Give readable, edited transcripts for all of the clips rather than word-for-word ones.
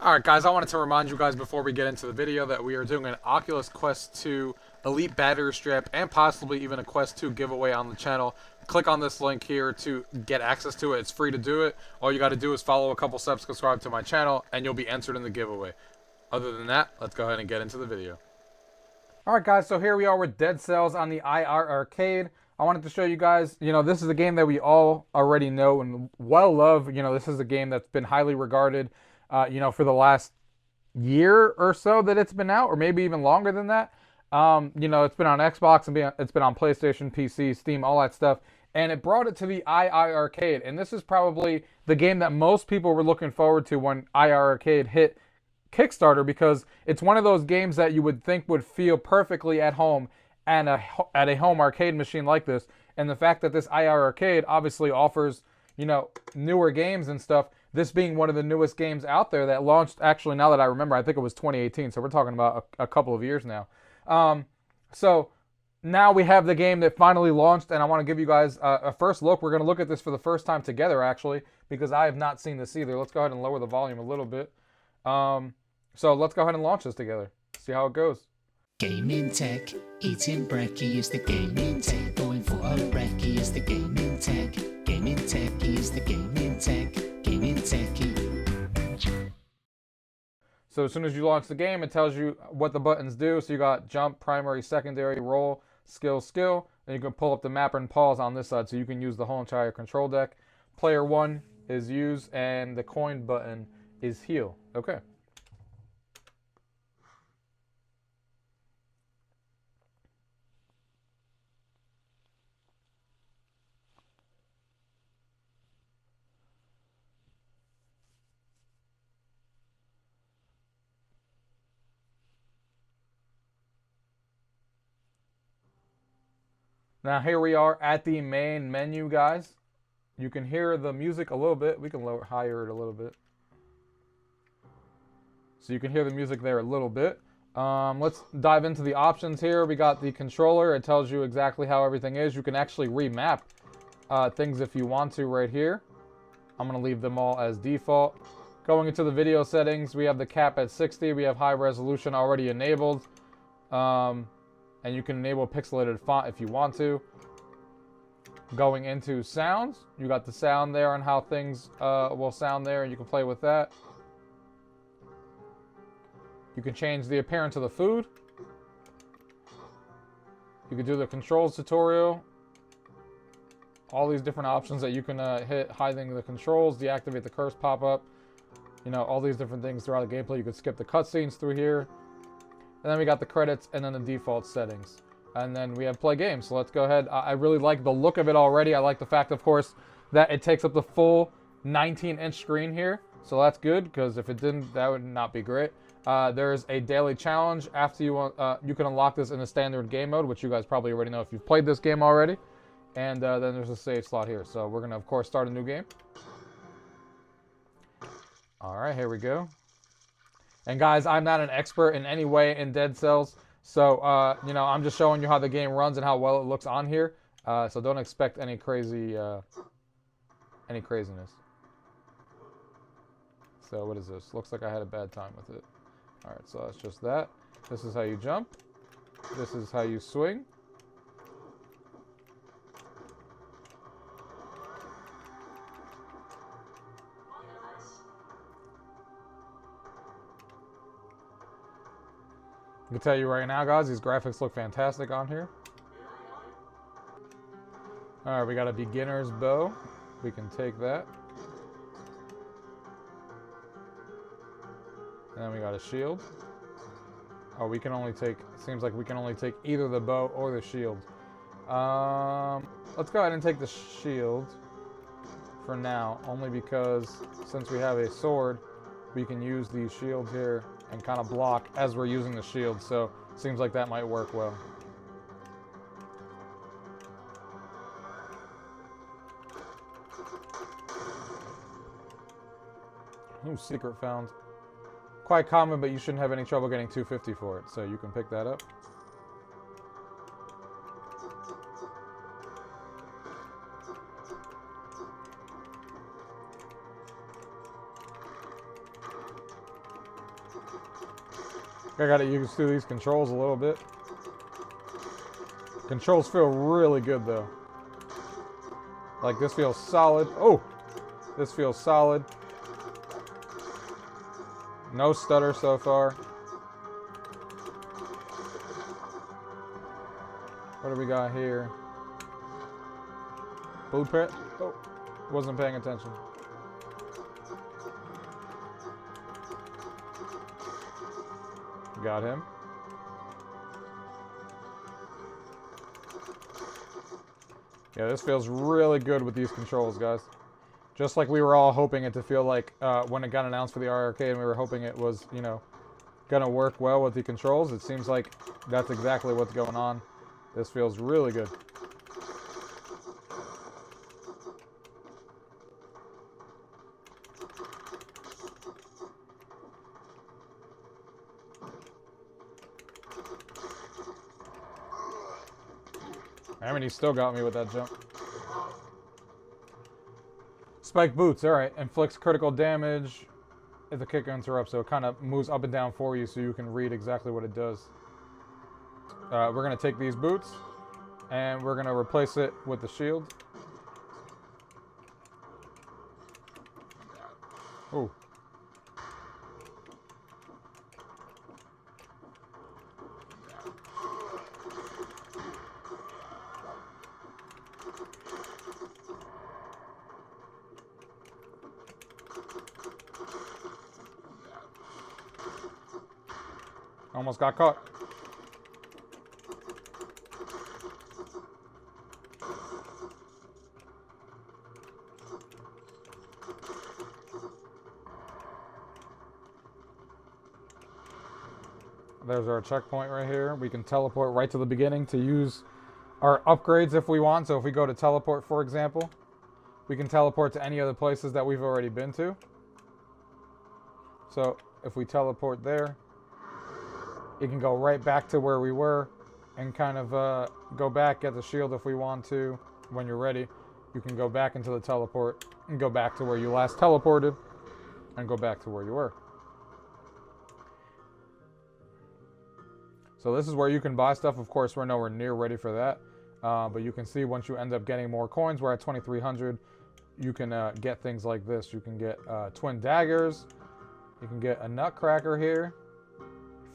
Alright guys, I wanted to remind you guys before we get into the video that we are doing an Oculus Quest 2 Elite battery strap and possibly even a Quest 2 giveaway on the channel. Click on this link here to get access to it. It's free to do it. All you got to do is follow a couple steps, subscribe to my channel, and you'll be entered in the giveaway. Other than that, let's go ahead and get into the video. Alright guys, so here we are with Dead Cells on the iiRcade. I wanted to show you guys, this is a game that we all already know and well love. This is a game that's been highly regarded, for the last year or so that it's been out, or maybe even longer than that. It's been on Xbox and it's been on PlayStation, PC, Steam, all that stuff. And it brought it to the iiRcade. And this is probably the game that most people were looking forward to when iiRcade hit Kickstarter, because it's one of those games that you would think would feel perfectly at home and at a home arcade machine like this. And the fact that this iiRcade obviously offers, newer games and stuff, this being one of the newest games out there that launched, actually, now that I remember, I think it was 2018, so we're talking about a couple of years now. So now we have the game that finally launched, and I want to give you guys a first look. We're going to look at this for the first time together, actually, because I have not seen this either. Let's go ahead and lower the volume a little bit. So let's go ahead and launch this together. See how it goes. Gaming tech, eating brekkie is the gaming tech. Going for a brekkie is the gaming tech. Gaming tech is the gaming tech. Gaming techie. So as soon as you launch the game, it tells you what the buttons do. So you got jump, primary, secondary, roll, skill, and you can pull up the map and pause on this side, so you can use the whole entire control deck. Player 1 is use, and the coin button is heal. Okay. Now here we are at the main menu, guys. You can hear the music a little bit. We can higher it a little bit. So you can hear the music there a little bit. Let's dive into the options here. We got the controller. It tells you exactly how everything is. You can actually remap things if you want to right here. I'm going to leave them all as default. Going into the video settings, we have the cap at 60. We have high resolution already enabled. And you can enable pixelated font if you want to. Going into sounds, you got the sound there and how things will sound there, and you can play with that. You can change the appearance of the food. You can do the controls tutorial. All these different options that you can hit, hiding the controls, deactivate the curse pop-up. All these different things throughout the gameplay. You could skip the cutscenes through here. And then we got the credits and then the default settings. And then we have play games. So let's go ahead. I really like the look of it already. I like the fact, of course, that it takes up the full 19-inch screen here. So that's good, because if it didn't, that would not be great. There's a daily challenge. After you can unlock this in the standard game mode, which you guys probably already know if you've played this game already. And then there's a save slot here. So we're going to, of course, start a new game. All right, here we go. And guys, I'm not an expert in any way in Dead Cells, so I'm just showing you how the game runs and how well it looks on here. So don't expect any craziness. So what is this? Looks like I had a bad time with it. All right, so that's just that. This is how you jump. This is how you swing. I can tell you right now, guys, these graphics look fantastic on here. Alright, we got a beginner's bow. We can take that. And then we got a shield. Oh, we can only take, seems like we can only take either the bow or the shield. Let's go ahead and take the shield for now, only because since we have a sword, we can use these shields here and kind of block as we're using the shield, so seems like that might work well. Ooh, secret found. Quite common, but you shouldn't have any trouble getting 250 for it, so you can pick that up. I gotta use through these controls a little bit. Controls feel really good though. Like this feels solid. Oh! This feels solid. No stutter so far. What do we got here? Blueprint? Oh, wasn't paying attention. Got him. Yeah, this feels really good with these controls, guys. Just like we were all hoping it to feel like when it got announced for the iiRcade, and we were hoping it was, you know, gonna work well with the controls. It seems like that's exactly what's going on. This feels really good. I mean, he still got me with that jump. Spike boots, alright. Inflicts critical damage if the kick interrupts, so it kind of moves up and down for you so you can read exactly what it does. We're going to take these boots, and we're going to replace it with the shield. Ooh. Almost got caught. There's our checkpoint right here. We can teleport right to the beginning to use our upgrades if we want. So if we go to teleport, for example, we can teleport to any other places that we've already been to. So if we teleport there, you can go right back to where we were and kind of go back, get the shield if we want to. When you're ready, you can go back into the teleport and go back to where you last teleported and go back to where you were. So this is where you can buy stuff. Of course, we're nowhere near ready for that. But you can see once you end up getting more coins, we're at 2,300. You can get things like this. You can get twin daggers. You can get a nutcracker here.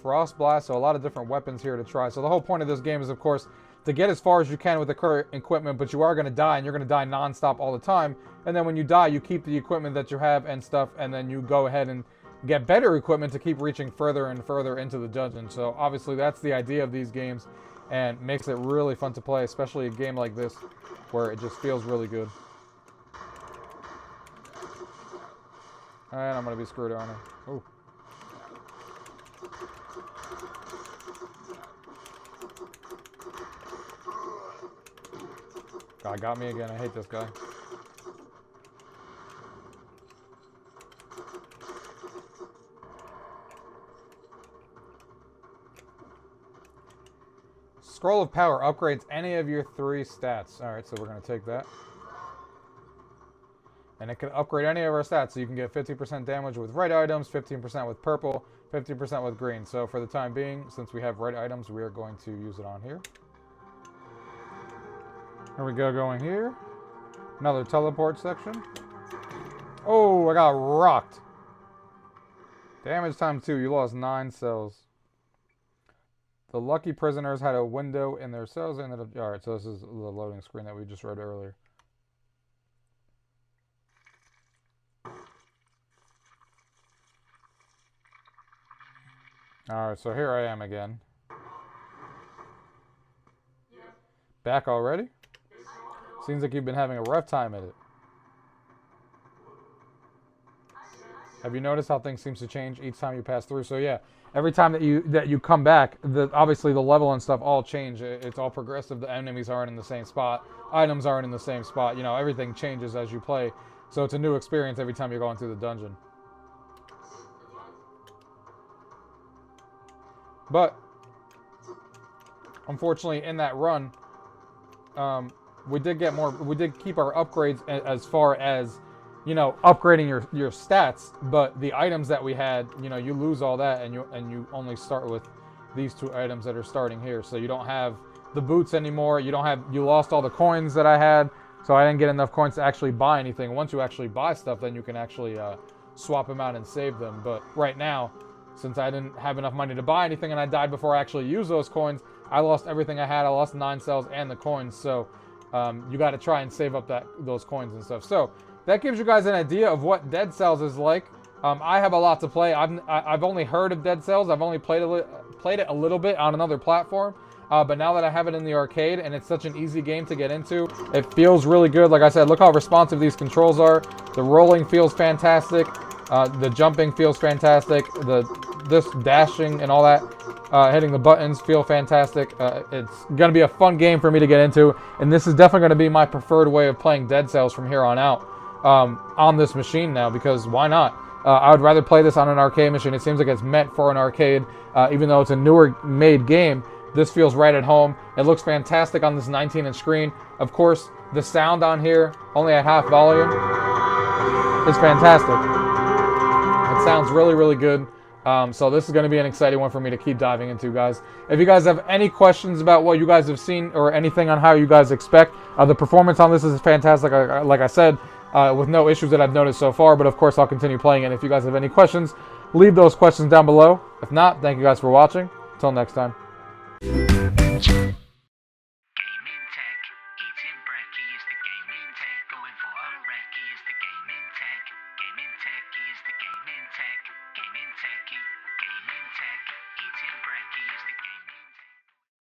Frost blast, so a lot of different weapons here to try. So the whole point of this game is, of course, to get as far as you can with the current equipment, but you are going to die, and you're going to die non-stop all the time. And then when you die, you keep the equipment that you have and stuff, and then you go ahead and get better equipment to keep reaching further and further into the dungeon. So obviously that's the idea of these games, and makes it really fun to play, especially a game like this, where it just feels really good. And I'm going to be screwed, aren't I? Ooh. God, got me again. I hate this guy. Scroll of Power upgrades any of your 3 stats. Alright, so we're going to take that. And it can upgrade any of our stats. So you can get 50% damage with red items, 15% with purple, 50% with green. So for the time being, since we have red items, we are going to use it on here. Here we go, going here. Another teleport section. Oh, I got rocked. Damage times 2. You lost 9 cells. The lucky prisoners had a window in their cells. Alright, so this is the loading screen that we just read earlier. Alright, so here I am again. Back already? Seems like you've been having a rough time at it. Have you noticed how things seem to change each time you pass through? So yeah, every time that you come back, obviously the level and stuff all change. It's all progressive. The enemies aren't in the same spot. Items aren't in the same spot. You know, everything changes as you play. So it's a new experience every time you're going through the dungeon. But unfortunately, in that run, we did get more. We did keep our upgrades as far as you know, upgrading your stats, but the items that we had, you know, you lose all that, and you only start with these 2 items that are starting here. So you don't have the boots anymore. You lost all the coins that I had, so I didn't get enough coins to actually buy anything. Once you actually buy stuff, then you can actually swap them out and save them. But right now, since I didn't have enough money to buy anything and I died before I actually used those coins, I lost everything I had. I lost 9 cells and the coins. So you got to try and save up those coins and stuff. So that gives you guys an idea of what Dead Cells is like. I have a lot to play. I've only heard of Dead Cells. I've only played it a little bit on another platform. But now that I have it in the arcade, and it's such an easy game to get into, it feels really good. Like I said, look how responsive these controls are. The rolling feels fantastic. The jumping feels fantastic. This dashing and all that, hitting the buttons feel fantastic. It's going to be a fun game for me to get into, and this is definitely going to be my preferred way of playing Dead Cells from here on out on this machine now, because why not? I would rather play this on an arcade machine. It seems like it's meant for an arcade, even though it's a newer made game. This feels right at home. It looks fantastic on this 19-inch screen. Of course, the sound on here, only at half volume, is fantastic. It sounds really, really good. So this is going to be an exciting one for me to keep diving into, guys. If you guys have any questions about what you guys have seen or anything on how you guys expect, the performance on this is fantastic, like I said, with no issues that I've noticed so far. But of course, I'll continue playing it. If you guys have any questions, leave those questions down below. If not, thank you guys for watching. Until next time.